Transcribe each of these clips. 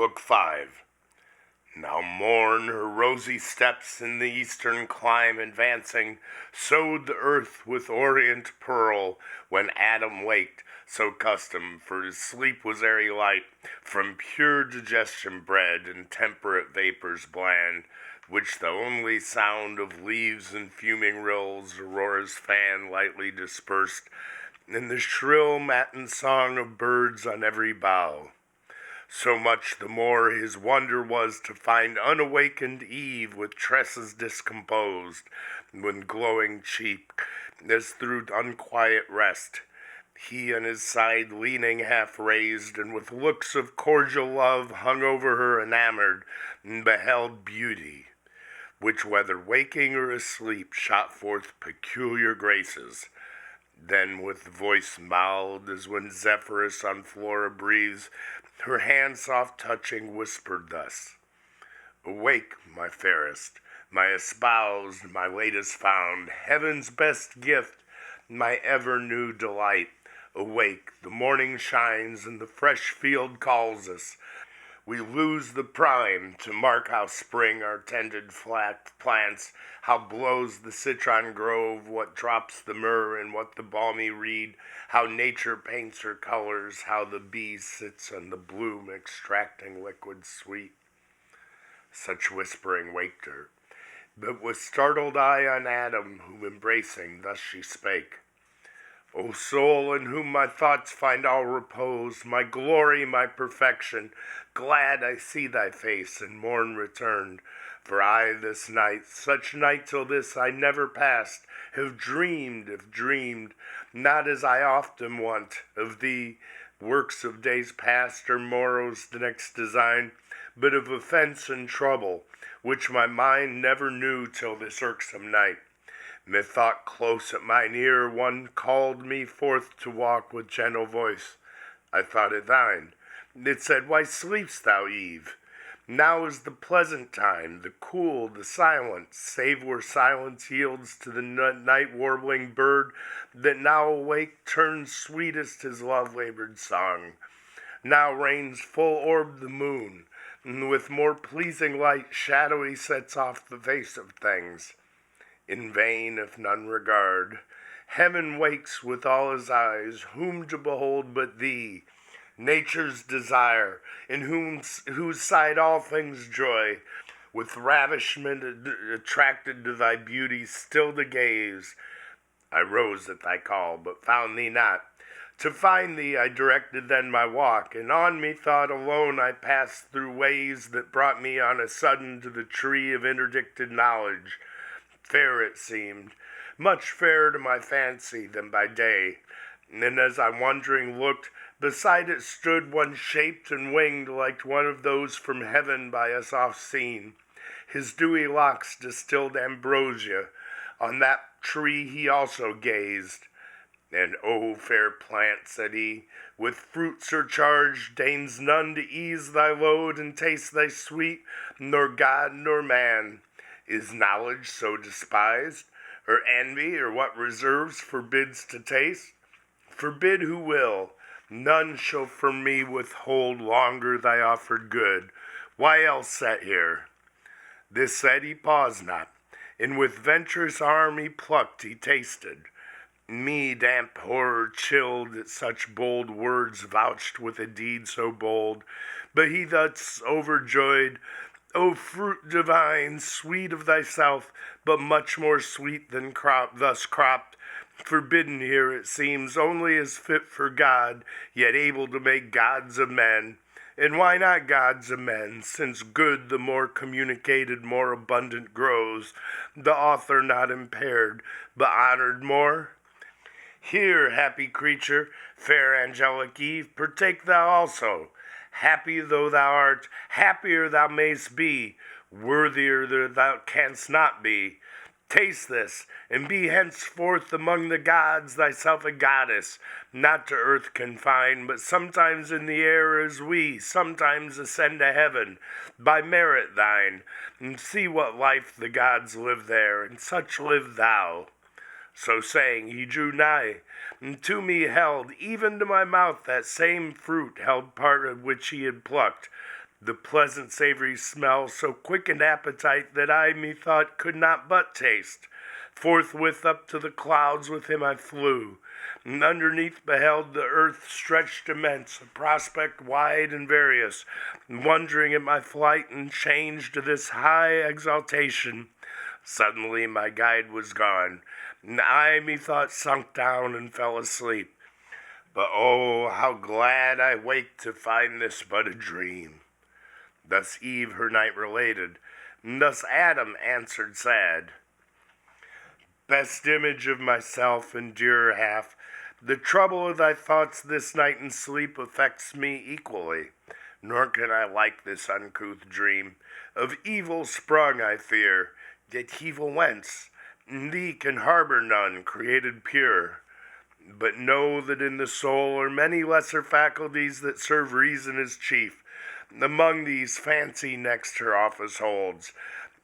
Book 5. Now morn her rosy steps in the eastern clime advancing, sowed the earth with orient pearl, when Adam waked, so custom, for his sleep was airy light, from pure digestion bred and temperate vapors bland, which the only sound of leaves and fuming rills Aurora's fan lightly dispersed, and the shrill matin song of birds on every bough. So much the more his wonder was to find unawakened Eve with tresses discomposed, when glowing cheek, as through unquiet rest, he on his side leaning half raised, and with looks of cordial love hung over her enamored, and beheld beauty, which whether waking or asleep shot forth peculiar graces. Then with voice mild as when Zephyrus on Flora breathes, her hand soft touching whispered thus: Awake, my fairest, my espoused, my latest found, heaven's best gift, my ever new delight. Awake, the morning shines and the fresh field calls us. We lose the prime to mark how spring our tended flat plants, how blows the citron grove, what drops the myrrh and what the balmy reed, how nature paints her colors, how the bee sits on the bloom extracting liquid sweet. Such whispering waked her, but with startled eye on Adam, whom embracing thus she spake: O soul, in whom my thoughts find all repose, my glory, my perfection, glad I see thy face, and morn returned. For I this night, such night till this I never passed, have dreamed, not as I often want, of thee, works of days past or morrow's the next design, but of offense and trouble, which my mind never knew till this irksome night. Methought close at mine ear one called me forth to walk with gentle voice. I thought it thine. It said, Why sleep'st thou, Eve? Now is the pleasant time, the cool, the silent, save where silence yields to the night warbling bird that now awake turns sweetest his love-labored song. Now reigns full-orbed the moon, and with more pleasing light shadowy sets off the face of things. In vain, if none regard, heaven wakes with all his eyes, whom to behold but thee, nature's desire, in whose sight all things joy, with ravishment attracted to thy beauty still to gaze. I rose at thy call, but found thee not. To find thee I directed then my walk, and on methought alone I passed through ways that brought me on a sudden to the tree of interdicted knowledge. Fair it seemed, much fairer to my fancy than by day, and as I wondering looked, beside it stood one shaped and winged like one of those from heaven by us oft seen. His dewy locks distilled ambrosia, on that tree he also gazed. And O fair plant, said he, with fruit surcharged, deigns none to ease thy load and taste thy sweet, nor God nor man. Is knowledge so despised, or envy, or what reserves forbids to taste? Forbid who will, none shall from me withhold longer thy offered good. Why else set here? This said, he paused not, and with venturous arm he plucked, he tasted. Me damp horror chilled at such bold words vouched with a deed so bold, but he thus overjoyed, O fruit divine, sweet of thyself, but much more sweet than thus cropped, forbidden here it seems, only as fit for God, yet able to make gods of men. And why not gods of men, since good the more communicated more abundant grows, the author not impaired, but honored more? Here, happy creature, fair angelic Eve, partake thou also. Happy though thou art, happier thou mayst be, worthier thou canst not be. Taste this, and be henceforth among the gods thyself a goddess, not to earth confined, but sometimes in the air as we, sometimes ascend to heaven, by merit thine, and see what life the gods live there, and such live thou. So saying, he drew nigh, and to me held, even to my mouth, that same fruit held part of which he had plucked. The pleasant savory smell so quickened appetite that I methought could not but taste. Forthwith up to the clouds with him I flew, and underneath beheld the earth stretched immense, a prospect wide and various, wondering at my flight and changed to this high exaltation. Suddenly my guide was gone, and I methought sunk down and fell asleep. But oh, how glad I waked to find this but a dream. Thus Eve her night related, and thus Adam answered sad. Best image of myself and dearer half, the trouble of thy thoughts this night in sleep affects me equally, nor can I like this uncouth dream. Of evil sprung, I fear, yet evil whence? In thee can harbor none, created pure. But know that in the soul are many lesser faculties that serve reason as chief. Among these fancy next her office holds.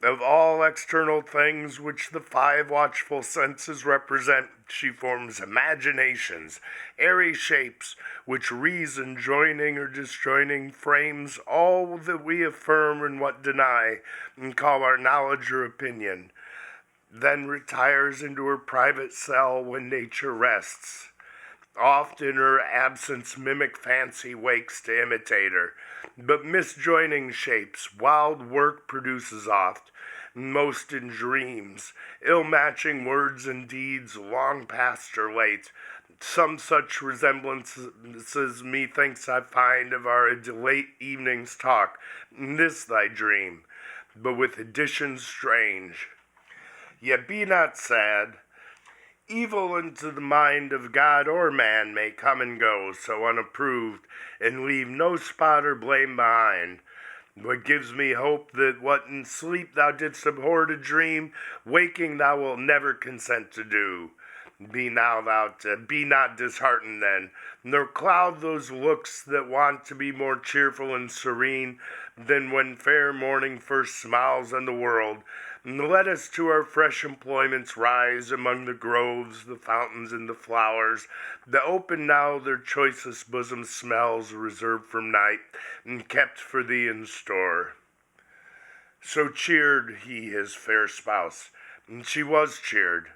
Of all external things which the five watchful senses represent, she forms imaginations, airy shapes, which reason, joining or disjoining, frames all that we affirm and what deny, and call our knowledge or opinion. Then retires into her private cell when nature rests. Oft in her absence mimic fancy wakes to imitate her, but misjoining shapes wild work produces oft, most in dreams, ill-matching words and deeds long past or late. Some such resemblances methinks I find of our late evening's talk in this thy dream, but with additions strange. Yet be not sad. Evil into the mind of God or man may come and go so unapproved, and leave no spot or blame behind. What gives me hope that what in sleep thou didst abhor to dream, waking thou wilt never consent to do. Be not disheartened then, nor cloud those looks that want to be more cheerful and serene than when fair morning first smiles on the world. And let us to our fresh employments rise among the groves, the fountains, and the flowers, that open now their choicest bosom smells, reserved from night, and kept for thee in store. So cheered he his fair spouse, and she was cheered,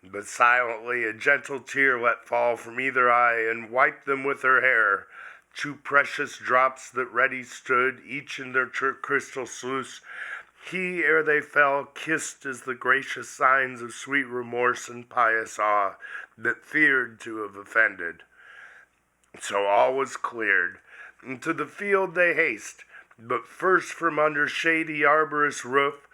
but silently a gentle tear let fall from either eye, and wiped them with her hair. Two precious drops that ready stood, each in their crystal sluice, he, ere they fell, kissed as the gracious signs of sweet remorse and pious awe, that feared to have offended. So all was cleared, and to the field they haste, but first from under shady arborous roof.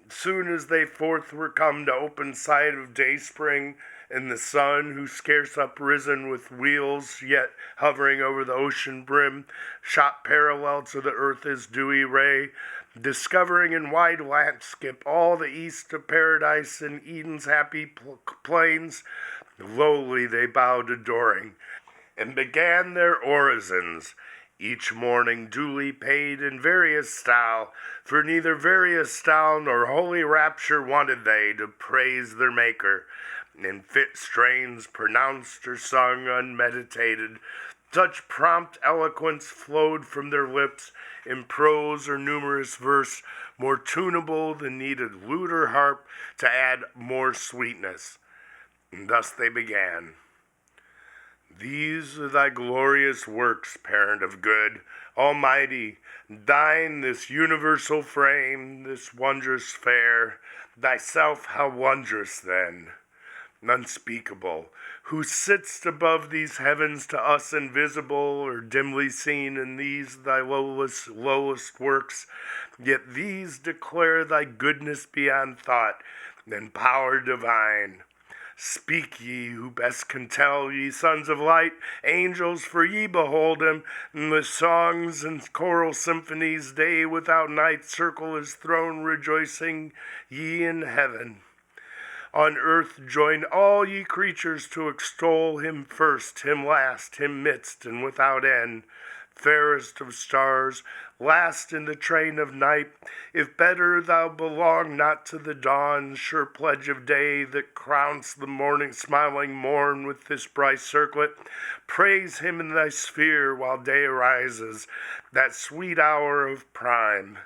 Soon as they forth were come to open sight of dayspring, and the sun, who scarce uprisen with wheels, yet hovering over the ocean brim, shot parallel to the earth his dewy ray, discovering in wide landscape all the east of paradise and Eden's happy plains. Lowly they bowed adoring, and began their orisons, each morning duly paid in various style, for neither various style nor holy rapture wanted they to praise their Maker. In fit strains pronounced or sung unmeditated, such prompt eloquence flowed from their lips, in prose or numerous verse, more tunable than needed lute or harp to add more sweetness. And thus they began. These are thy glorious works, parent of good, almighty, thine this universal frame, this wondrous fair, thyself how wondrous then, unspeakable, who sitst above these heavens to us invisible or dimly seen in these thy lowest works, yet these declare thy goodness beyond thought and power divine. Speak ye who best can tell, ye sons of light, angels, for ye behold him, and the songs and choral symphonies day without night circle his throne rejoicing, ye in heaven. On earth join all ye creatures to extol him first, him last, him midst, and without end. Fairest of stars, last in the train of night. If better thou belong not to the dawn, sure pledge of day that crowns the morning, smiling morn with this bright circlet, praise him in thy sphere while day arises, that sweet hour of prime.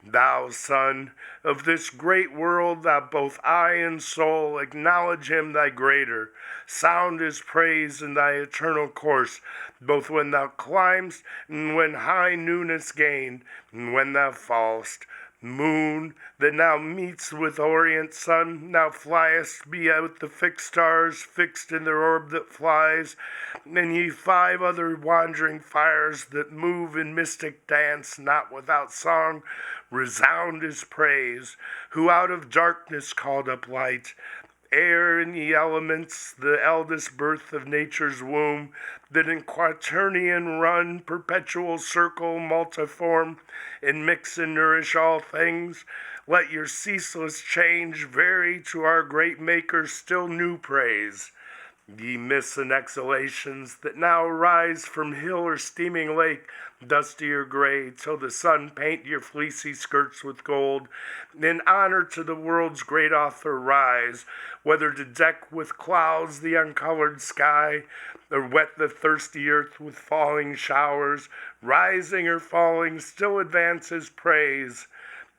Thou, Son, of this great world, thou both eye and soul, acknowledge him thy greater. Sound his praise in thy eternal course, both when thou climbst and when high noon is gained, and when thou fallst. Moon, that now meets with orient sun, now fliest, be out the fixed stars, fixed in their orb that flies, and ye 5 other wandering fires that move in mystic dance, not without song, resound his praise, who out of darkness called up light, air and ye elements, the eldest birth of nature's womb, that in quaternion run, perpetual circle, multiform, and mix and nourish all things. Let your ceaseless change vary to our great Maker's still new praise. Ye mists and exhalations that now rise from hill or steaming lake, dusty or gray, till the sun paint your fleecy skirts with gold, in honor to the world's great author rise, whether to deck with clouds the uncolored sky, or wet the thirsty earth with falling showers, rising or falling, still advance his praise.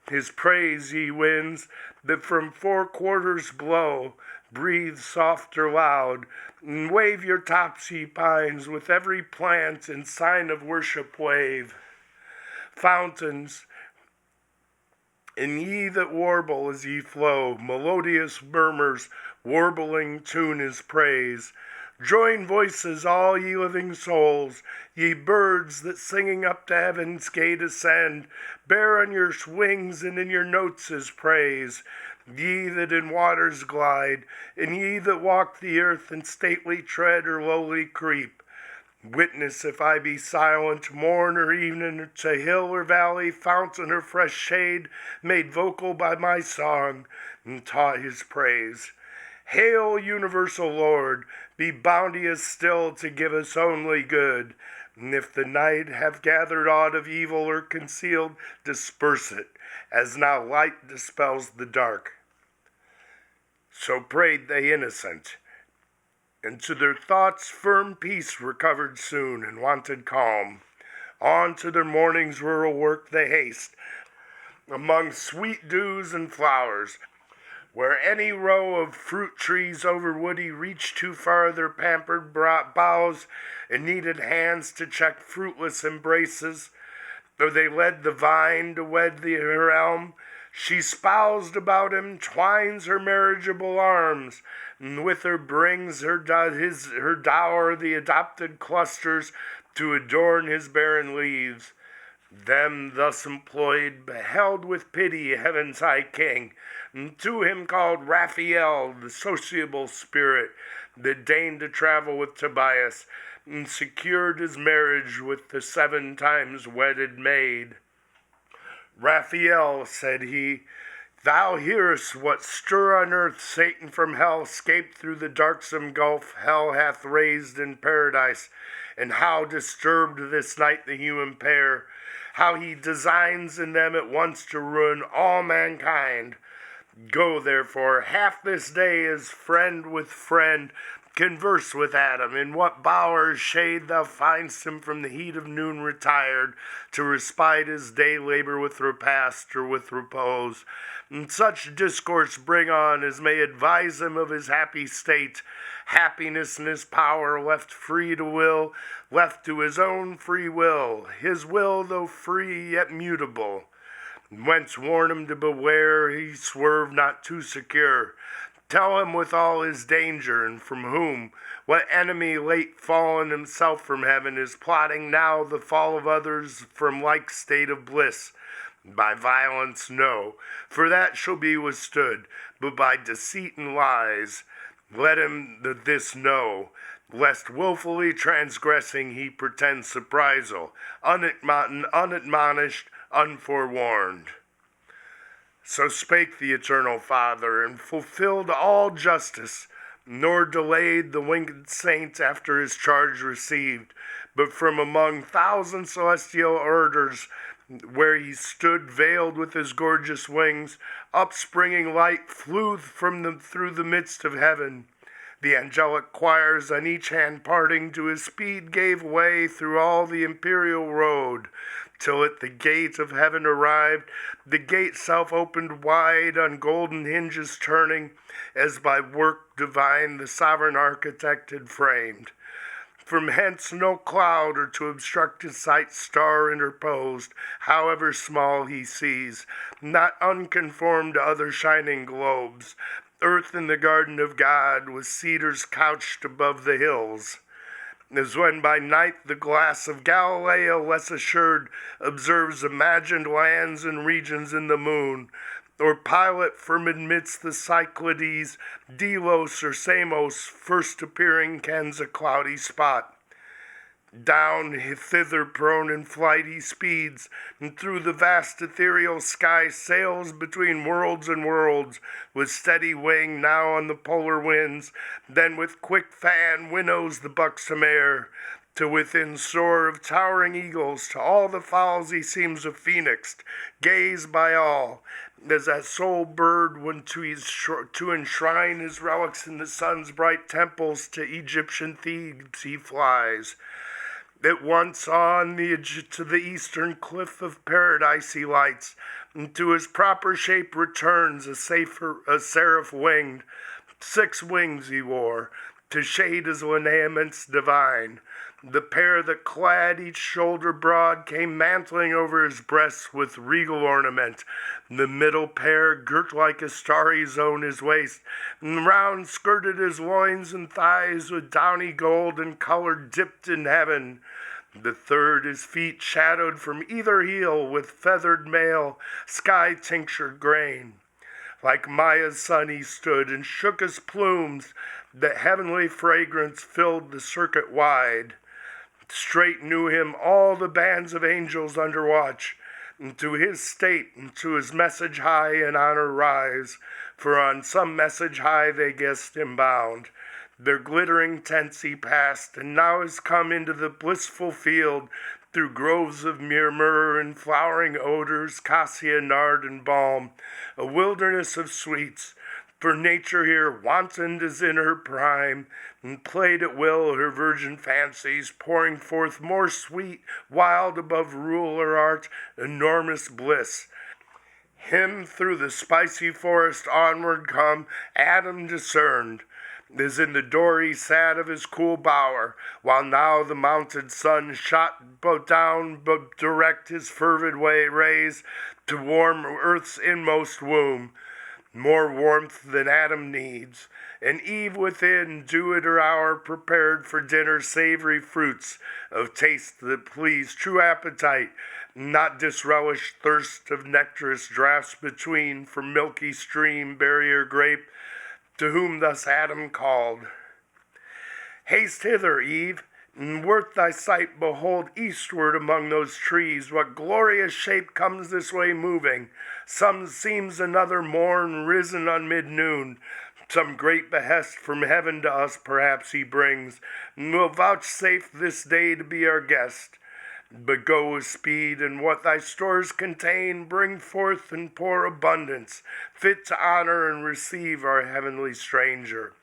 His praise, ye winds, that from 4 quarters blow, breathe soft or loud, and wave your tops, ye pines, with every plant in sign of worship wave. Fountains, and ye that warble as ye flow, melodious murmurs, warbling tune his praise. Join voices, all ye living souls, ye birds that singing up to heaven's gate ascend, bear on your wings and in your notes his praise. Ye that in waters glide, and ye that walk the earth in stately tread or lowly creep, witness if I be silent, morn or evening, to hill or valley, fountain or fresh shade, made vocal by my song, and taught his praise. Hail, universal Lord, be bounteous still to give us only good. And if the night have gathered aught of evil or concealed, disperse it, as now light dispels the dark. So prayed they innocent, and to their thoughts firm peace recovered soon, and wanted calm. On to their morning's rural work they haste, among sweet dews and flowers, where any row of fruit trees over woody reached too far their pampered boughs and needed hands to check fruitless embraces, though they led the vine to wed her elm. She spoused about him, twines her marriageable arms, and with her brings her dower the adopted clusters to adorn his barren leaves. Them thus employed beheld with pity heaven's high king, and to him called Raphael, the sociable spirit, that deigned to travel with Tobias, and secured his marriage with the 7 times wedded maid. Raphael, said he, thou hearest what stir on earth Satan from hell scaped through the darksome gulf hell hath raised in paradise, and how disturbed this night the human pair, how he designs in them at once to ruin all mankind. Go, therefore, half this day as friend with friend, converse with Adam, in what bower's shade thou find'st him from the heat of noon retired, to respite his day labor with repast or with repose. And such discourse bring on as may advise him of his happy state, happiness in his power, left free to will, left to his own free will, his will though free yet mutable. Whence warn him to beware he swerve not too secure. Tell him with all his danger, and from whom, what enemy late fallen himself from heaven is plotting now the fall of others from like state of bliss. By violence no, for that shall be withstood, but by deceit and lies. Let him this know, lest wilfully transgressing he pretend surprisal, unadmonished, unforewarned. So spake the Eternal Father, and fulfilled all justice, nor delayed the winged saint after his charge received, but from among 1,000 celestial orders Where he stood veiled with his gorgeous wings, upspringing light flew through the midst of heaven. The angelic choirs on each hand parting to his speed gave way through all the imperial road, till at the gate of heaven arrived, the gate self opened wide on golden hinges turning, as by work divine the sovereign architect had framed. From hence no cloud or to obstruct his sight star interposed, however small he sees, not unconformed to other shining globes. Earth in the garden of God, with cedars couched above the hills. As when by night the glass of Galileo, less assured, observes imagined lands and regions in the moon, or Pilate from amidst the Cyclades, Delos or Samos, first appearing kens a cloudy spot. Down thither prone in flight he speeds, and through the vast ethereal sky sails between worlds and worlds, with steady wing now on the polar winds, then with quick fan winnows the buxom air, to within soar of towering eagles, to all the fowls he seems a phoenix, gazed by all, as that sole bird when to enshrine his relics in the sun's bright temples to Egyptian Thebes he flies. At once on to the eastern cliff of paradise he lights, and to his proper shape returns a seraph winged. 6 wings he wore, to shade his lineaments divine. The pair that clad each shoulder broad came mantling over his breast with regal ornament. The middle pair girt like a starry zone his waist, and round skirted his loins and thighs with downy gold and color dipped in heaven. The third his feet shadowed from either heel with feathered mail, sky-tinctured grain. Like Maya's son he stood and shook his plumes, that heavenly fragrance filled the circuit wide. Straight knew him all the bands of angels under watch, and to his state and to his message high in honor rise, for on some message high they guessed him bound. Their glittering tents he passed, and now is come into the blissful field, through groves of myrrh and flowering odors, cassia, nard, and balm, a wilderness of sweets. For nature here wantoned as in her prime, and played at will her virgin fancies, pouring forth more sweet, wild above rule or art, enormous bliss. Him through the spicy forest onward come, Adam discerned, as in the door he sat of his cool bower, while now the mounted sun shot down but direct his fervid rays to warm earth's inmost womb. More warmth than Adam needs, and Eve within due at her hour prepared for dinner savory fruits of taste that please true appetite, not disrelished thirst of nectarous draughts between from milky stream barrier grape, to whom thus Adam called, Haste hither, Eve, and worth thy sight behold eastward among those trees what glorious shape comes this way moving. Some seems another morn risen on mid-noon. Some great behest from heaven to us perhaps he brings, and will vouchsafe this day to be our guest. But go with speed, and what thy stores contain, bring forth and pour abundance, fit to honor and receive our heavenly stranger.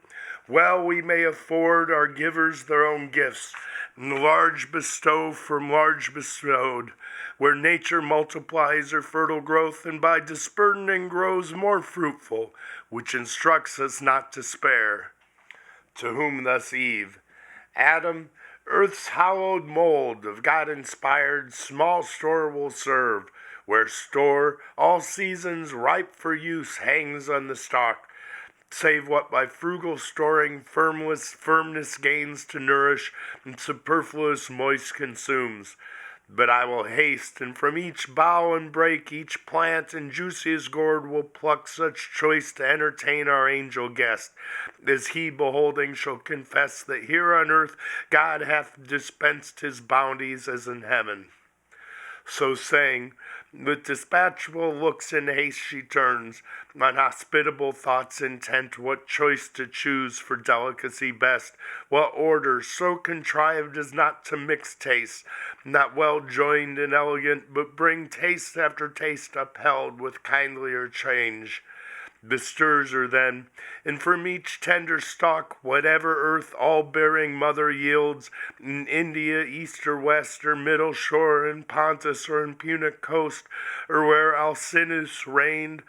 Well we may afford our givers their own gifts, and large bestow from large bestowed, where nature multiplies her fertile growth, and by disburdening grows more fruitful, which instructs us not to spare. To whom thus Eve, Adam, earth's hallowed mold of God-inspired, small store will serve, where store, all seasons ripe for use, hangs on the stalk, save what by frugal storing firmness gains to nourish, and superfluous moist consumes. But I will haste, and from each bough and brake, each plant and juiciest gourd will pluck such choice to entertain our angel guest, as he beholding shall confess that here on earth God hath dispensed his bounties as in heaven. So saying, with dispatchful looks in haste she turns, on hospitable thoughts intent, what choice to choose for delicacy best, what order so contrived as not to mix tastes, not well joined and elegant, but bring taste after taste upheld with kindlier change. Bestirs her then, and from each tender stalk, whatever earth all-bearing mother yields, in India, east or west, or middle shore, in Pontus or in Punic coast, or where Alcinous reigned,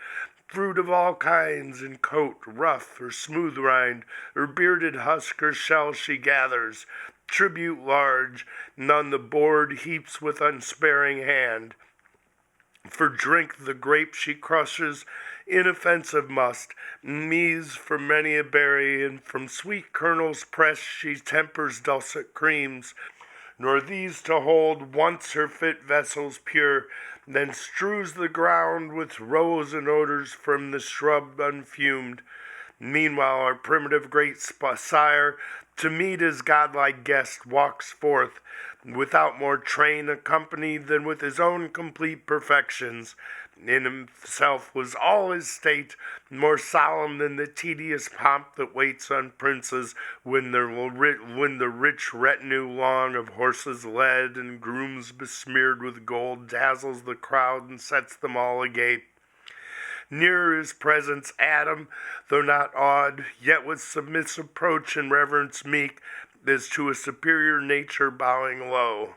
fruit of all kinds, in coat, rough or smooth rind, or bearded husk or shell she gathers, tribute large, and on the board heaps with unsparing hand. For drink the grape she crushes, inoffensive must, meas from many a berry, and from sweet kernels pressed she tempers dulcet creams, nor these to hold once her fit vessels pure, then strews the ground with rose and odors from the shrub unfumed. Meanwhile our primitive great sire, to meet his godlike guest, walks forth, without more train accompanied than with his own complete perfections. In himself was all his state, more solemn than the tedious pomp that waits on princes when the rich retinue long of horses led and grooms besmeared with gold dazzles the crowd and sets them all agape. Nearer his presence Adam, though not awed, yet with submissive approach and reverence meek, as to a superior nature bowing low,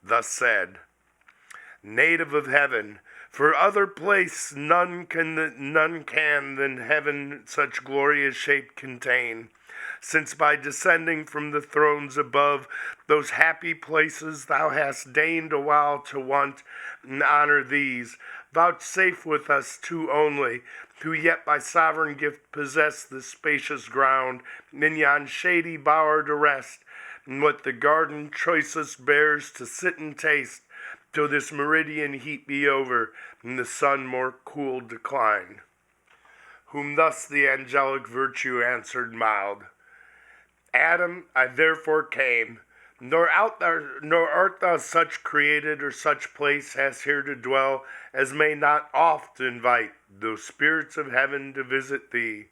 thus said, Native of heaven, for other place none can than heaven such glorious shape contain, since by descending from the thrones above, those happy places thou hast deigned awhile to want and honor these, vouchsafe with us two only, who yet by sovereign gift possess this spacious ground, in yon shady bower to rest, and what the garden choicest bears to sit and taste, till this meridian heat be over, and the sun more cool decline. Whom thus the angelic virtue answered mild, Adam, I therefore came, nor art thou such created or such place hast here to dwell as may not oft invite those spirits of heaven to visit thee.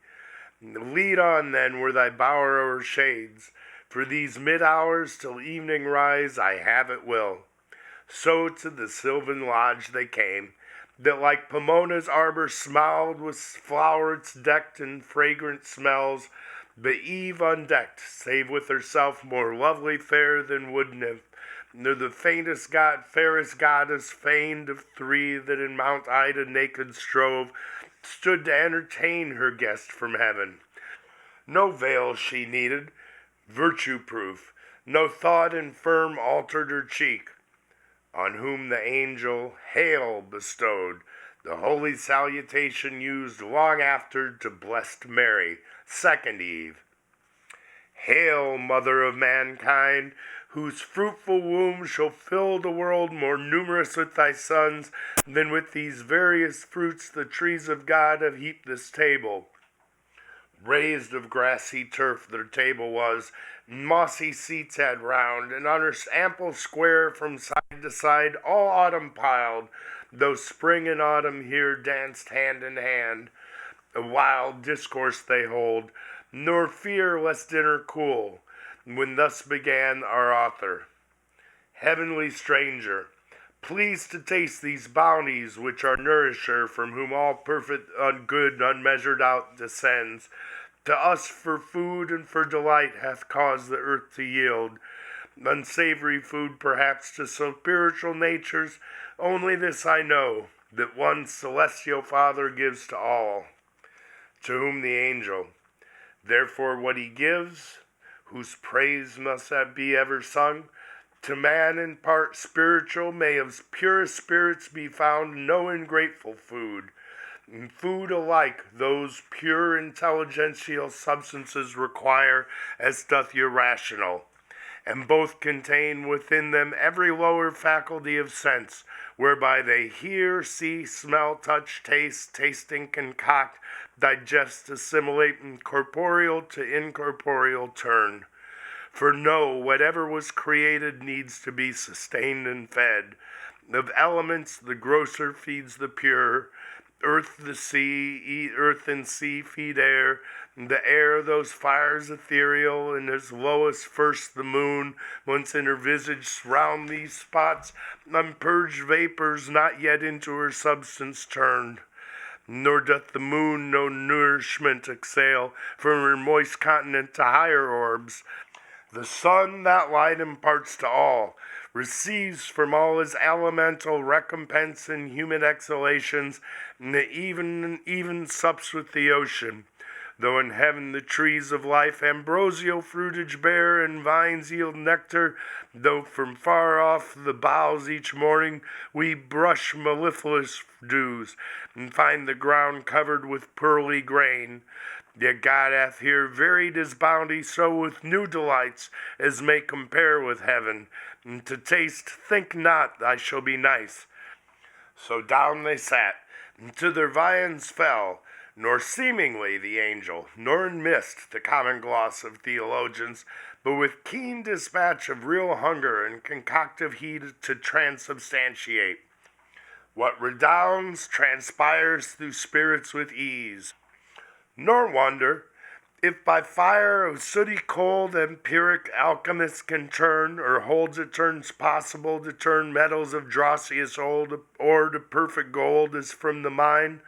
Lead on then where thy bower o'ershades, for these mid-hours till evening rise I have at will. So to the sylvan lodge they came, that like Pomona's arbor smiled with flowers decked in fragrant smells, but Eve undecked, save with herself more lovely fair than wood nymph, nor the fairest goddess feigned of three that in Mount Ida naked strove, stood to entertain her guest from heaven. No veil she needed, virtue-proof, no thought infirm altered her cheek, on whom the angel Hail bestowed, the holy salutation used long after to blessed Mary, second Eve. Hail, mother of mankind, whose fruitful womb shall fill the world more numerous with thy sons than with these various fruits the trees of God have heaped this table. Raised of grassy turf their table was, mossy seats had round, and on her ample square from side to side all autumn piled, though spring and autumn here danced hand in hand. A wild discourse they hold, nor fear lest dinner cool, when thus began our author. Heavenly stranger, pleased to taste these bounties which our nourisher, from whom all perfect good unmeasured out descends, to us for food and for delight hath caused the earth to yield, unsavory food perhaps to spiritual natures, only this I know, that one celestial Father gives to all, to whom the angel, therefore what he gives, whose praise must be ever sung, to man in part spiritual may of purest spirits be found no ungrateful food, and food alike those pure intelligential substances require as doth irrational, and both contain within them every lower faculty of sense, whereby they hear, see, smell, touch, taste, tasting, concoct, digest, assimilate, and corporeal to incorporeal turn. For know, whatever was created needs to be sustained and fed. Of elements the grosser feeds the pure, Earth and sea feed air, the air those fires ethereal, and as lowest first the moon, once in her visage round these spots, unpurged vapors not yet into her substance turned. Nor doth the moon no nourishment exhale from her moist continent to higher orbs. The sun that light imparts to all, receives from all his elemental recompense in humid exhalations, and even sups with the ocean. Though in heaven the trees of life ambrosial fruitage bear, and vines yield nectar, though from far off the boughs each morning we brush mellifluous dews, and find the ground covered with pearly grain, yet God hath here varied his bounty so with new delights as may compare with heaven. And to taste, think not I shall be nice. So down they sat, and to their viands fell, nor seemingly the angel, nor in mist the common gloss of theologians, but with keen dispatch of real hunger and concoctive heat to transubstantiate. What redounds transpires through spirits with ease. Nor wonder, if by fire of sooty cold empiric alchemists can turn, or holds it turns possible to turn metals of drossiest old ore to perfect gold as from the mine.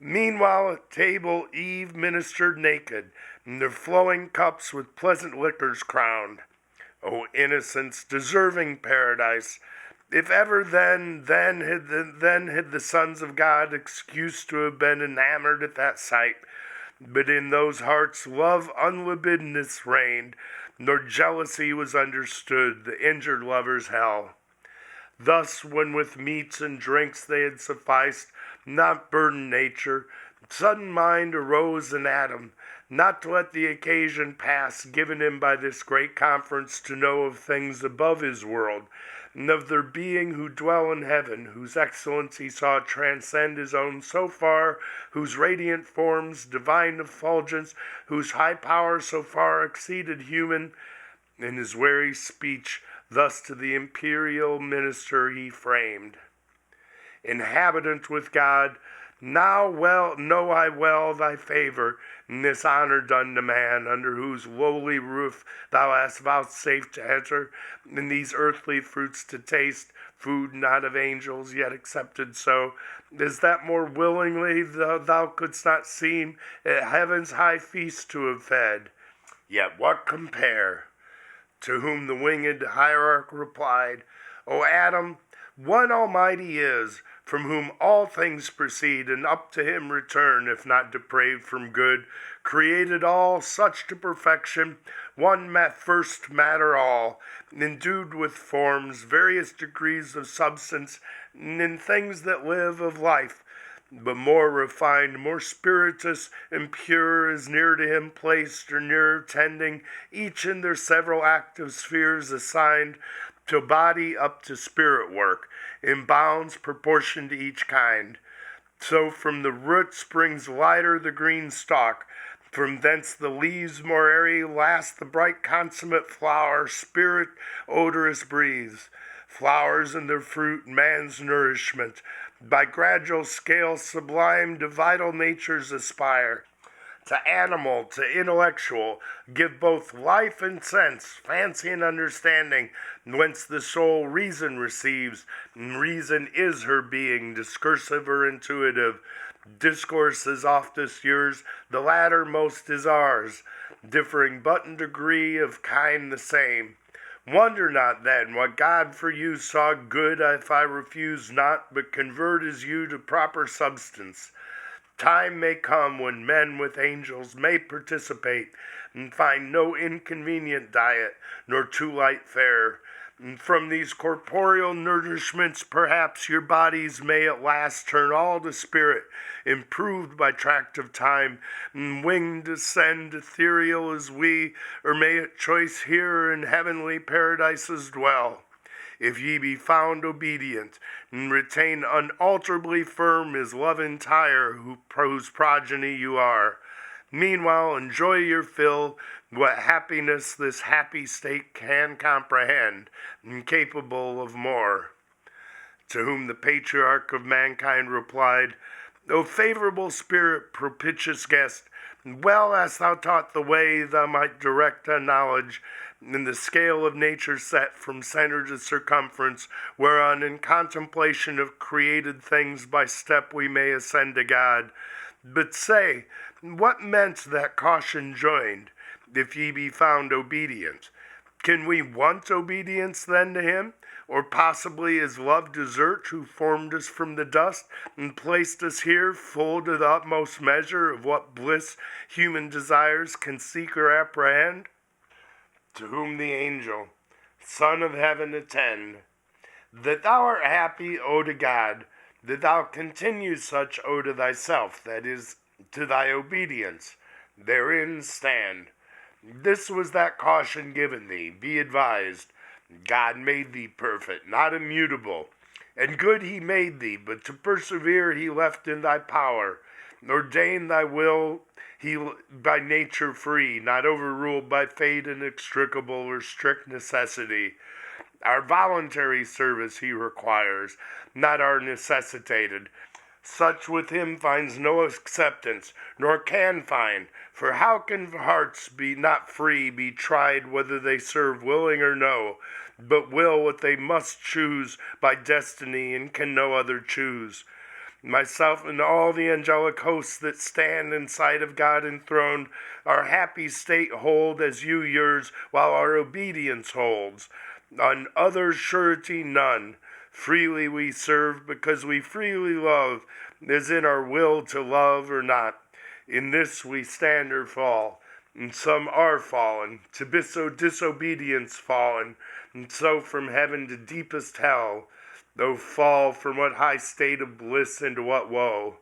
Meanwhile at table Eve ministered naked, and their flowing cups with pleasant liquors crowned. O innocence, deserving paradise! If ever then had the sons of God excuse to have been enamored at that sight. But in those hearts love unlibidinous reigned, nor jealousy was understood, the injured lover's hell. Thus, when with meats and drinks they had sufficed, not burdened nature, sudden mind arose in Adam, not to let the occasion pass given him by this great conference to know of things above his world, and of their being who dwell in heaven, whose excellence he saw transcend his own so far, whose radiant forms, divine effulgence, whose high power so far exceeded human. In his wary speech thus to the imperial minister he framed: Inhabitant with God, now well know I well thy favor, and this honor done to man, under whose lowly roof thou hast vouchsafed to enter, and these earthly fruits to taste, food not of angels, yet accepted so, is that more willingly thou couldst not seem at heaven's high feast to have fed. Yet what compare? To whom the winged hierarch replied, O Adam, one Almighty is, from whom all things proceed, and up to him return, if not depraved from good, created all such to perfection, one first matter all, endued with forms, various degrees of substance, and in things that live of life, but more refined, more spirituous and pure, as near to him placed or nearer tending, each in their several active spheres assigned, to body up to spirit work, in bounds proportioned to each kind. So from the root springs lighter the green stalk, from thence the leaves more airy, last the bright consummate flower, spirit odorous breathes. Flowers and their fruit, man's nourishment, by gradual scale sublime to vital natures aspire. To animal, to intellectual, give both life and sense, fancy and understanding, whence the soul reason receives, and reason is her being, discursive or intuitive. Discourse is oftest yours, the latter most is ours, differing but in degree, of kind the same. Wonder not then what God for you saw good, if I refuse not, but convert as you to proper substance. Time may come when men with angels may participate, and find no inconvenient diet, nor too light fare. And from these corporeal nourishments perhaps your bodies may at last turn all to spirit, improved by tract of time, and winged ascend ethereal as we, or may at choice here in heavenly paradises dwell. If ye be found obedient, and retain unalterably firm his love entire, whose progeny you are. Meanwhile enjoy your fill, what happiness this happy state can comprehend, incapable of more. To whom the patriarch of mankind replied, O favorable spirit, propitious guest, well hast thou taught the way thou might direct thy knowledge in the scale of nature set from center to circumference, whereon in contemplation of created things by step we may ascend to God. But say, what meant that caution joined, if ye be found obedient? Can we want obedience then to him? Or possibly is love desert who formed us from the dust and placed us here full to the utmost measure of what bliss human desires can seek or apprehend? To whom the angel, Son of heaven, attend, that thou art happy, O to God, that thou continue such, O to thyself, that is, to thy obedience, therein stand. This was that caution given thee, be advised. God made thee perfect, not immutable, and good he made thee, but to persevere he left in thy power. Ordained thy will he by nature free, not overruled by fate inextricable or strict necessity. Our voluntary service he requires, not our necessitated. Such with him finds no acceptance, nor can find. For how can hearts be not free be tried whether they serve willing or no, but will what they must choose by destiny, and can no other choose? Myself and all the angelic hosts that stand in sight of God enthroned, our happy state hold as you yours, while our obedience holds. On others surety none. Freely we serve because we freely love, as in our will to love or not. In this we stand or fall, and some are fallen, to disobedience fallen, and so from heaven to deepest hell, though fall from what high state of bliss into what woe.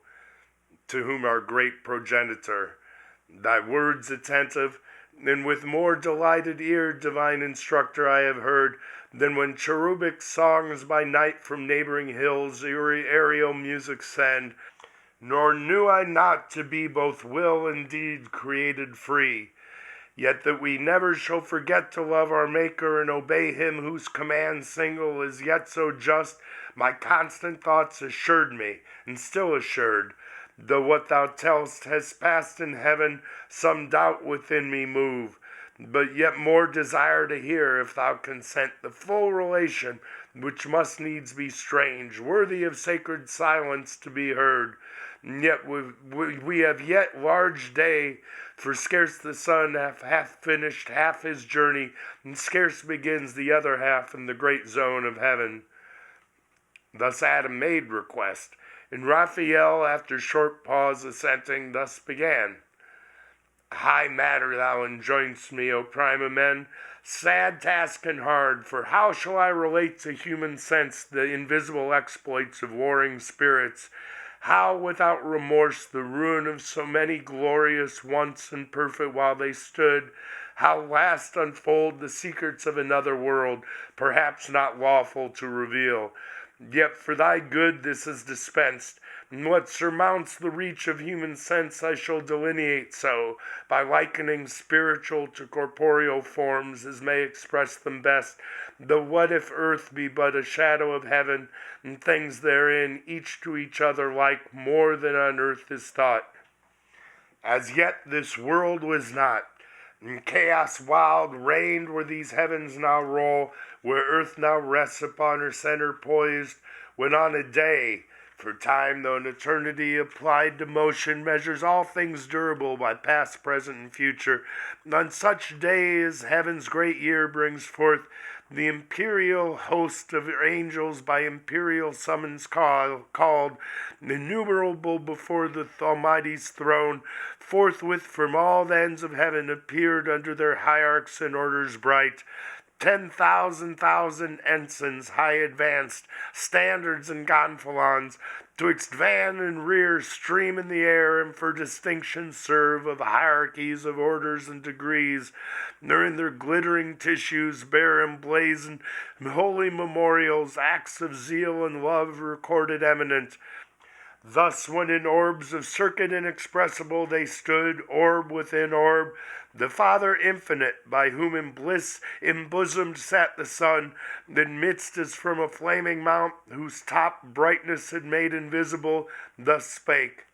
To whom our great progenitor, thy words attentive, and with more delighted ear, divine instructor, I have heard, than when cherubic songs by night from neighboring hills aerial music send. Nor knew I not to be both will and deed created free, yet that we never shall forget to love our Maker and obey him whose command single is yet so just, my constant thoughts assured me, and still assured, though what thou tell'st has passed in heaven, some doubt within me move, but yet more desire to hear, if thou consent, the full relation, which must needs be strange, worthy of sacred silence to be heard. Yet we have yet large day, for scarce the sun hath finished half his journey, and scarce begins the other half in the great zone of heaven. Thus Adam made request, and Raphael, after short pause assenting, thus began. High matter thou enjoin'st me, O prime of men, sad task and hard, for how shall I relate to human sense the invisible exploits of warring spirits? How, without remorse, the ruin of so many glorious once and perfect while they stood, how last unfold the secrets of another world, perhaps not lawful to reveal. Yet for thy good this is dispensed, and what surmounts the reach of human sense I shall delineate so, by likening spiritual to corporeal forms, as may express them best. Though what if earth be but a shadow of heaven, and things therein, each to each other like, more than on earth is thought. As yet this world was not, and chaos wild reigned where these heavens now roll, where earth now rests upon her center poised, when on a day, for time, though an eternity applied to motion, measures all things durable by past, present, and future. On such day as heaven's great year brings forth, the imperial host of angels by imperial summons called, innumerable before the Almighty's throne, forthwith from all the ends of heaven appeared under their hierarchs and orders bright. 10,000 ensigns high advanced, standards and gonfalons, twixt van and rear stream in the air, and for distinction serve of hierarchies of orders and degrees, nor in their glittering tissues bear emblazoned holy memorials, acts of zeal and love recorded eminent. Thus when in orbs of circuit inexpressible they stood, orb within orb, the Father infinite, by whom in bliss embosomed sat the Son, then midst as from a flaming mount, whose top brightness had made invisible, thus spake.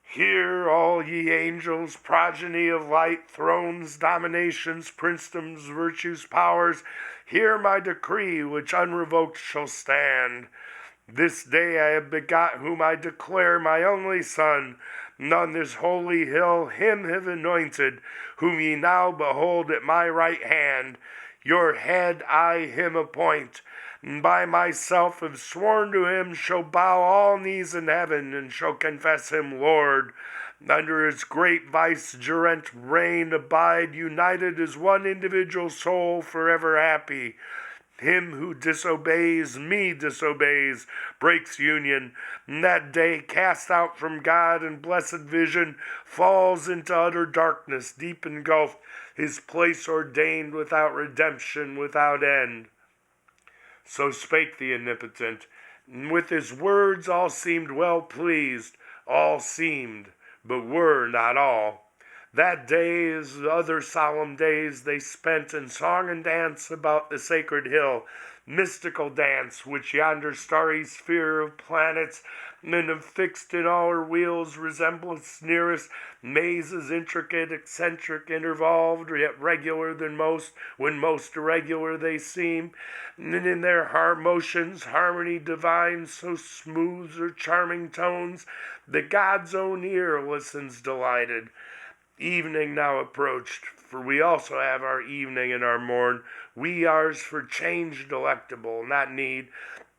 Hear, all ye angels, progeny of light, thrones, dominations, princedoms, virtues, powers, hear my decree, which unrevoked shall stand. This day I have begot whom I declare my only Son, and on this holy hill him have anointed, whom ye now behold at my right hand. Your head I him appoint, and by myself have sworn to him shall bow all knees in heaven, and shall confess him Lord. Under his great vicegerent reign abide, united as one individual soul, forever happy. Him who disobeys me disobeys, breaks union, and that day cast out from God in blessed vision, falls into utter darkness, deep engulfed, his place ordained without redemption, without end. So spake the Omnipotent, and with his words all seemed well pleased, all seemed, but were not all. That day, as other solemn days, they spent in song and dance about the sacred hill, mystical dance which yonder starry sphere of planets, men have fixed in all her wheels, resemblance nearest, mazes intricate, eccentric, intervolved, yet regular than most, when most irregular they seem, and in their motions harmony divine, so smooth their charming tones, that God's own ear listens delighted. Evening now approached, for we also have our evening and our morn, we ours for change delectable, not need.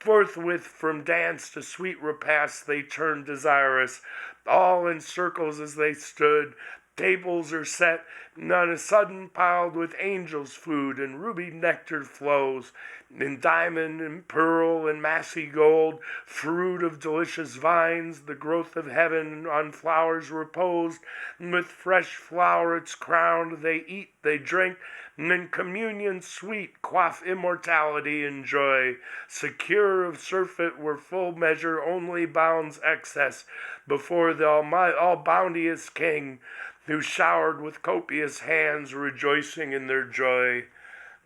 Forthwith from dance to sweet repast they turned desirous, all in circles as they stood. Tables are set, and on a sudden piled with angels' food, and ruby nectar flows, in diamond and pearl and massy gold, fruit of delicious vines, the growth of heaven on flowers reposed, and with fresh flowerets crowned, they eat, they drink, and in communion sweet quaff immortality and joy, secure of surfeit where full measure only bounds excess, before the all bounteous King, who showered with copious hands, rejoicing in their joy.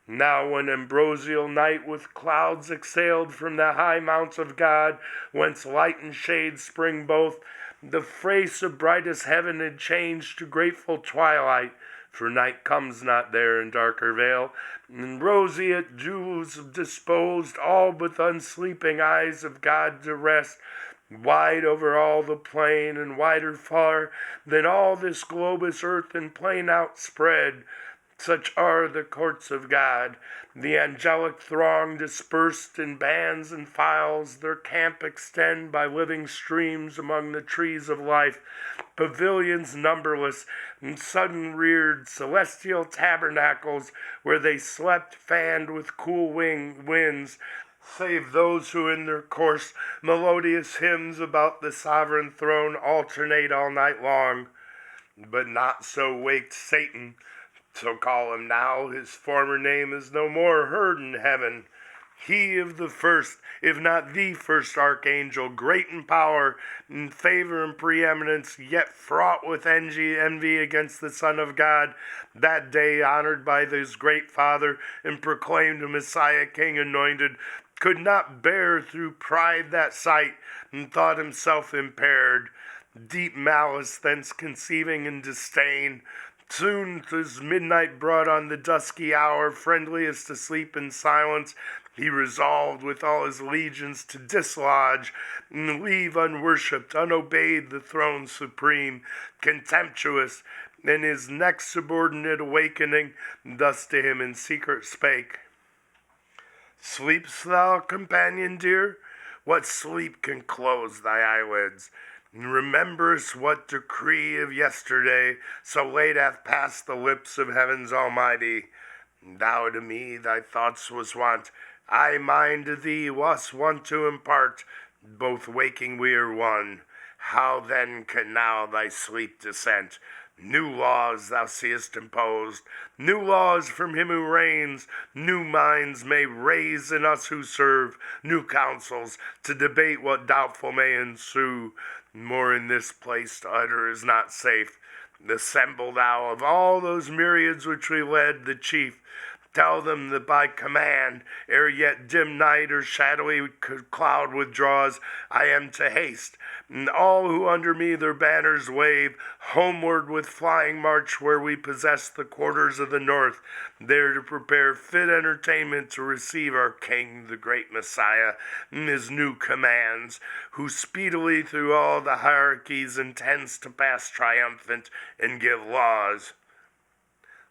Now when ambrosial night with clouds exhaled from the high mounts of God, whence light and shade spring both, the face of brightest heaven had changed to grateful twilight, for night comes not there in darker veil, and roseate dews disposed all but the unsleeping eyes of God to rest, wide over all the plain, and wider far than all this globous earth and plain outspread. Such are the courts of God. The angelic throng dispersed in bands and files, their camp extend by living streams among the trees of life, pavilions numberless, and sudden reared celestial tabernacles, where they slept fanned with cool winds, save those who in their course melodious hymns about the sovereign throne alternate all night long. But not so waked Satan, so call him now, his former name is no more heard in heaven. He of the first, if not the first archangel, great in power, in favor and preeminence, yet fraught with envy against the Son of God, that day honored by his great Father, and proclaimed a Messiah King anointed, could not bear through pride that sight, and thought himself impaired. Deep malice thence conceiving in disdain, soon as midnight brought on the dusky hour, friendliest to sleep in silence, he resolved with all his legions to dislodge and leave unworshipped, unobeyed the throne supreme, contemptuous, and his next subordinate awakening, thus to him in secret spake. Sleep'st thou, companion dear? What sleep can close thy eyelids? And rememberest what decree of yesterday so late hath passed the lips of heaven's Almighty? Thou to me thy thoughts was wont, I mine to thee was wont to impart, both waking we are one. How then can now thy sleep dissent? New laws thou seest imposed, new laws from him who reigns, new minds may raise in us who serve, new councils to debate what doubtful may ensue. More in this place to utter is not safe. Assemble thou of all those myriads which we led, the chief. Tell them that by command, ere yet dim night or shadowy cloud withdraws, I am to haste, and all who under me their banners wave, homeward with flying march where we possess the quarters of the north, there to prepare fit entertainment to receive our King, the great Messiah, and his new commands, who speedily through all the hierarchies intends to pass triumphant and give laws.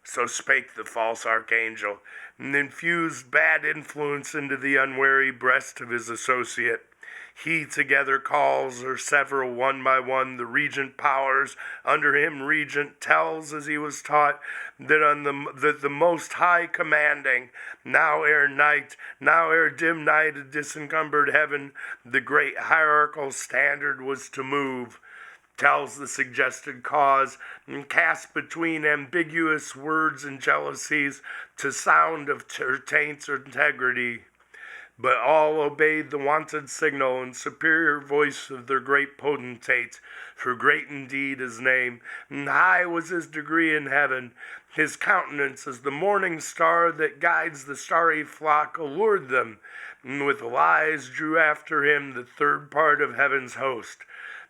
So spake the false archangel, and infused bad influence into the unwary breast of his associate. He together calls, or several one by one, the regent powers. Under him regent tells, as he was taught, that the Most High commanding, now ere night, now ere dim night had disencumbered heaven, the great hierarchical standard was to move. Tells the suggested cause, and casts between ambiguous words and jealousies to sound of taints or integrity. But all obeyed the wonted signal and superior voice of their great potentate, for great indeed his name, and high was his degree in heaven. His countenance as the morning star that guides the starry flock allured them, and with lies drew after him the third part of heaven's host.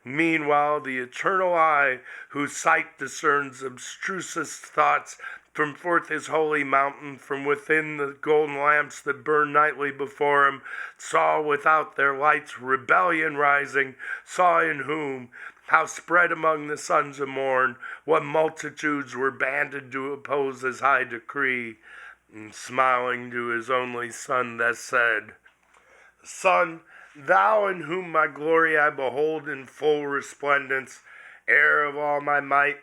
Meanwhile, the eternal eye, whose sight discerns abstrusest thoughts, from forth his holy mountain, from within the golden lamps that burn nightly before him, saw without their lights rebellion rising, saw in whom, how spread among the sons of morn, what multitudes were banded to oppose his high decree, and smiling to his only son thus said, Son, thou in whom my glory I behold in full resplendence, heir of all my might,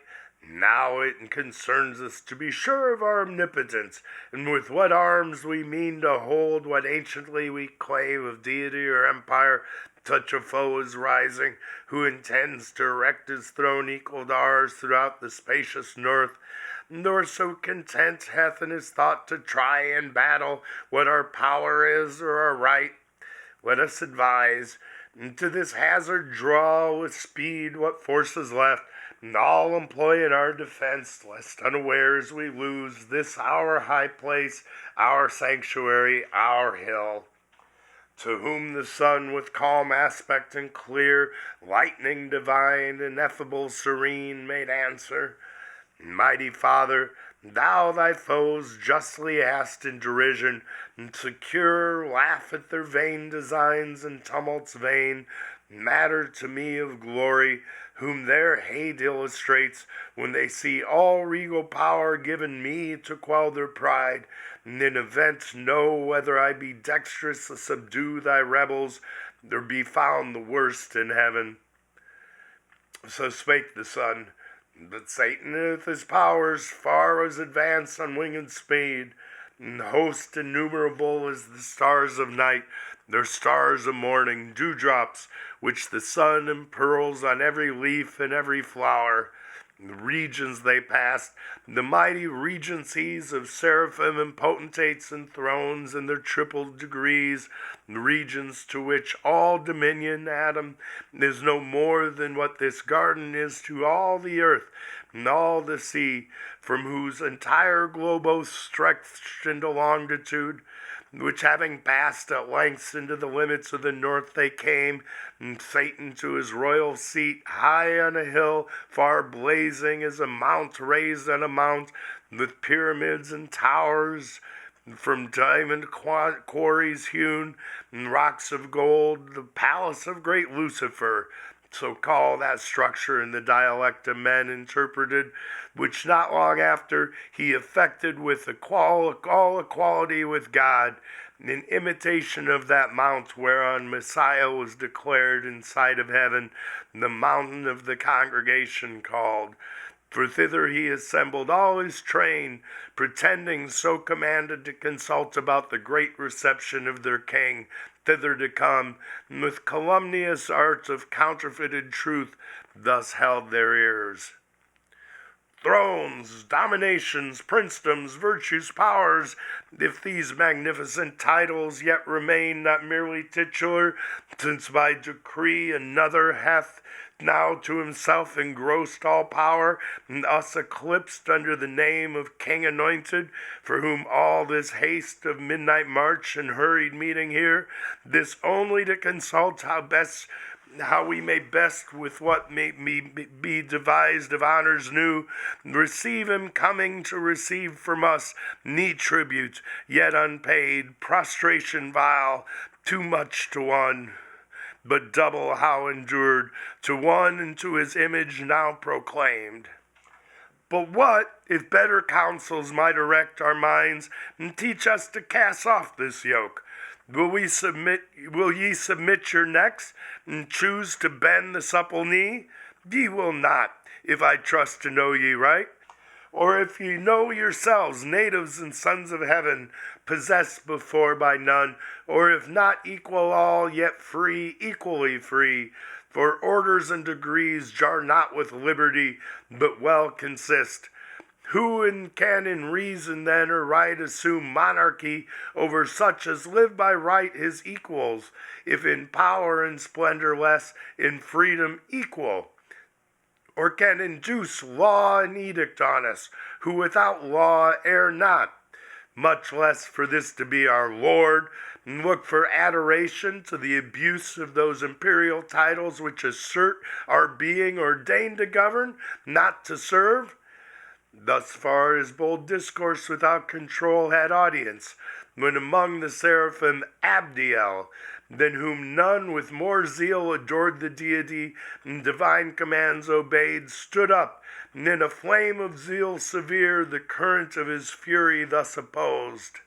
now it concerns us to be sure of our omnipotence, and with what arms we mean to hold what anciently we claim of deity or empire. Such a foe is rising, who intends to erect his throne equal to ours throughout the spacious north, nor so content hath in his thought to try in battle what our power is or our right. Let us advise, and to this hazard draw with speed what force is left, and all employ in our defense, lest unawares we lose this our high place, our sanctuary, our hill. To whom the sun with calm aspect and clear, lightning divine, ineffable, serene, made answer, Mighty Father, thou thy foes justly asked in derision, and secure laugh at their vain designs and tumults vain, matter to me of glory, whom their hate illustrates, when they see all regal power given me to quell their pride, and in event know whether I be dexterous to subdue thy rebels, there be found the worst in heaven. So spake the Son. But Satan with his powers far was advanced on winged speed, and host innumerable as the stars of night, their stars of morning, dewdrops, which the sun impearls on every leaf and every flower. The regions they passed, the mighty regencies of seraphim and potentates and thrones in their triple degrees, regions to which all dominion, Adam, is no more than what this garden is to all the earth and all the sea, from whose entire globos stretched into longitude, which having passed at length into the limits of the north they came, and Satan to his royal seat, high on a hill, far blazing as a mount raised on a mount, with pyramids and towers, from diamond quarries hewn, and rocks of gold, the palace of great Lucifer, so call that structure in the dialect of men interpreted, which not long after he effected with all equality with God, in imitation of that mount whereon Messiah was declared in sight of heaven, the mountain of the congregation called. For thither he assembled all his train, pretending so commanded to consult about the great reception of their king, thither to come, and with calumnious art of counterfeited truth thus held their ears. thrones, dominations, princedoms, virtues, powers, if these magnificent titles yet remain not merely titular, since by decree another hath now to himself engrossed all power, and us eclipsed under the name of King Anointed, for whom all this haste of midnight march and hurried meeting here, this only to consult how we may best with what may be devised of honors new, receive him coming to receive from us knee tribute, yet unpaid, prostration vile, too much to one, but double how endured, to one and to his image now proclaimed. But what, if better counsels might direct our minds, and teach us to cast off this yoke? Will ye submit your necks, and choose to bend the supple knee? Ye will not, if I trust to know ye right. Or if ye know yourselves natives and sons of heaven, possessed before by none, or if not equal all, yet free, equally free. For orders and degrees jar not with liberty, but well consist. Who can in reason then or right assume monarchy over such as live by right his equals, if in power and splendor less, in freedom equal? Or can induce law and edict on us, who without law err not, much less for this to be our Lord, and look for adoration to the abuse of those imperial titles which assert our being ordained to govern, not to serve? Thus far his bold discourse without control had audience, when among the seraphim Abdiel, than whom none with more zeal adored the deity, and divine commands obeyed, stood up, and in a flame of zeal severe the current of his fury thus opposed.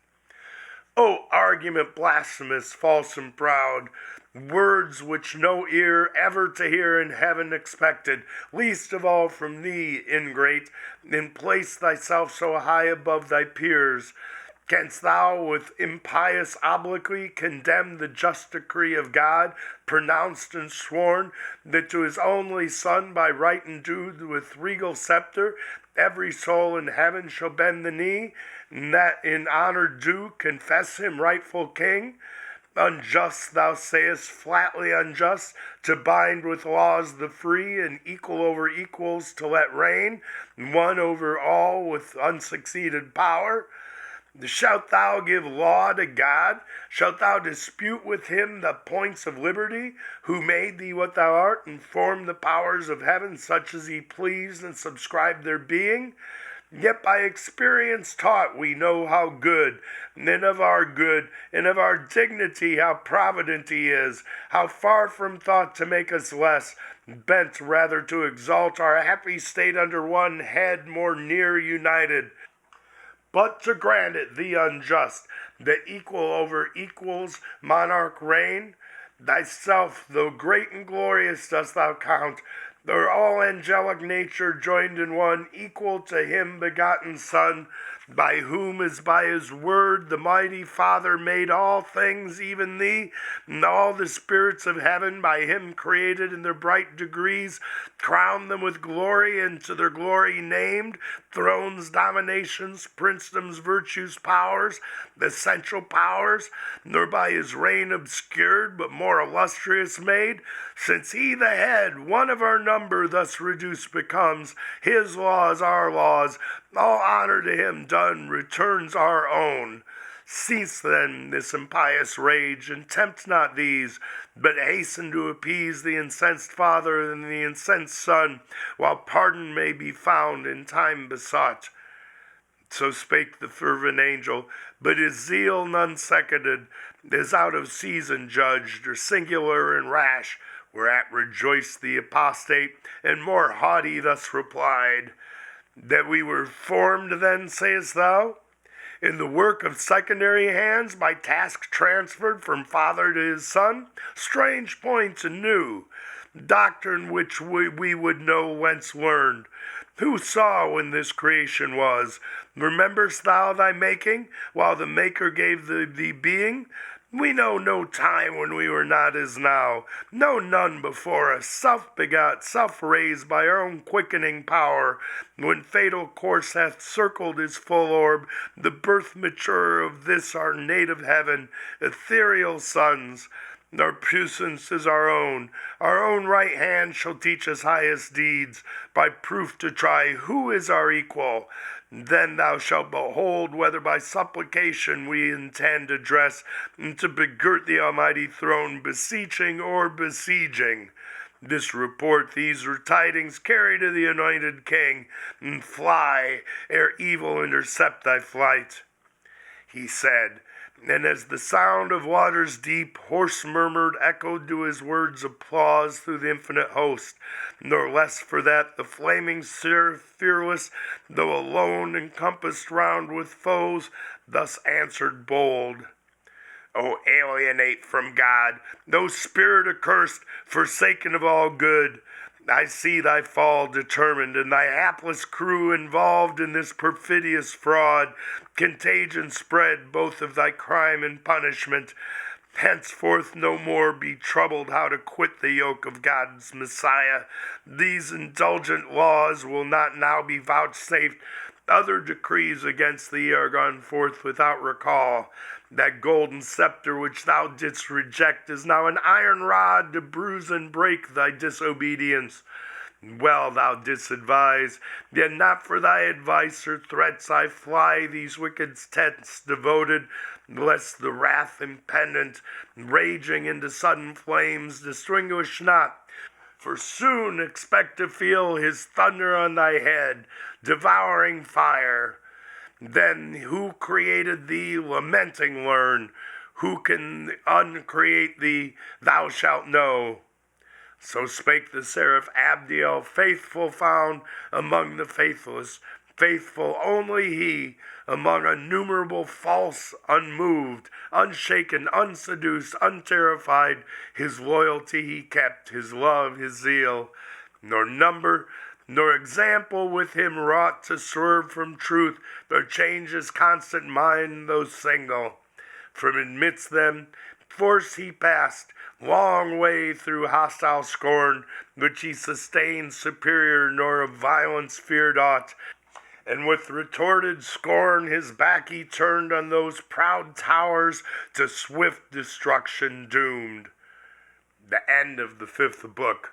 O argument blasphemous, false and proud, words which no ear ever to hear in heaven expected, least of all from thee, ingrate, and place thyself so high above thy peers. Canst thou with impious obloquy condemn the just decree of God, pronounced and sworn, that to his only Son, by right endued with regal scepter, every soul in heaven shall bend the knee, and that in honor due confess him rightful King? Unjust, thou sayest, flatly unjust, to bind with laws the free, and equal over equals to let reign, one over all with unsucceeded power? Shalt thou give law to God? Shalt thou dispute with him the points of liberty, who made thee what thou art, and formed the powers of heaven such as he pleased, and subscribed their being? Yet by experience taught we know how good, and of our good, and of our dignity how provident he is, how far from thought to make us less, bent rather to exalt our happy state under one head more near united. But to grant it thee unjust, that equal over equals monarch reign, thyself, though great and glorious, dost thou count, though all angelic nature joined in one, equal to him begotten Son, by whom as by his word the mighty Father made all things, even thee, and all the spirits of heaven by him created in their bright degrees, crowned them with glory, and to their glory named thrones, dominations, princedoms, virtues, powers, the essential powers, nor by his reign obscured, but more illustrious made, since he the head, one of our number, thus reduced becomes, his laws our laws, all honor to him done returns our own. Cease then this impious rage, and tempt not these, but hasten to appease the incensed Father and the incensed Son, while pardon may be found in time besought. So spake the fervent angel, but his zeal none seconded, is out of season judged, or singular and rash, whereat rejoiced the apostate, and more haughty thus replied, that we were formed then, sayest thou, in the work of secondary hands, by task transferred from father to his son? Strange point and new, doctrine which we would know whence learned. Who saw when this creation was? Rememberest thou thy making, while the Maker gave thee being? We know no time when we were not as now, no none before us, self-begot, self-raised by our own quickening power, when fatal course hath circled his full orb, the birth mature of this our native heaven, ethereal sons. Our puissance is our own right hand shall teach us highest deeds, by proof to try who is our equal. Then thou shalt behold whether by supplication we intend address to begirt the almighty throne, beseeching or besieging. This report, these tidings carry to the anointed king, and fly ere evil intercept thy flight. He said, and as the sound of waters deep, hoarse murmured, echoed to his words applause through the infinite host, nor less for that the flaming seraph fearless, though alone encompassed round with foes, thus answered bold. O alienate from God, thou spirit accursed, forsaken of all good, I see thy fall determined, and thy hapless crew involved in this perfidious fraud, contagion spread both of thy crime and punishment. Henceforth no more be troubled how to quit the yoke of God's Messiah. These indulgent laws will not now be vouchsafed. Other decrees against thee are gone forth without recall. That golden scepter which thou didst reject is now an iron rod to bruise and break thy disobedience. Well thou didst advise, yet not for thy advice or threats I fly these wicked tents devoted, lest the wrath impendent, raging into sudden flames, distinguish not. For soon expect to feel his thunder on thy head, devouring fire. Then who created thee, lamenting learn. Who can uncreate thee, thou shalt know. So spake the seraph Abdiel, faithful found among the faithless, faithful only he, among innumerable false, unmoved, unshaken, unseduced, unterrified, his loyalty he kept, his love, his zeal, nor number, nor example with him wrought to swerve from truth, nor change his constant mind, though single. From amidst them force he passed, long way through hostile scorn, which he sustained superior, nor of violence feared aught. And with retorted scorn his back he turned on those proud towers to swift destruction doomed. The end of the 5th book.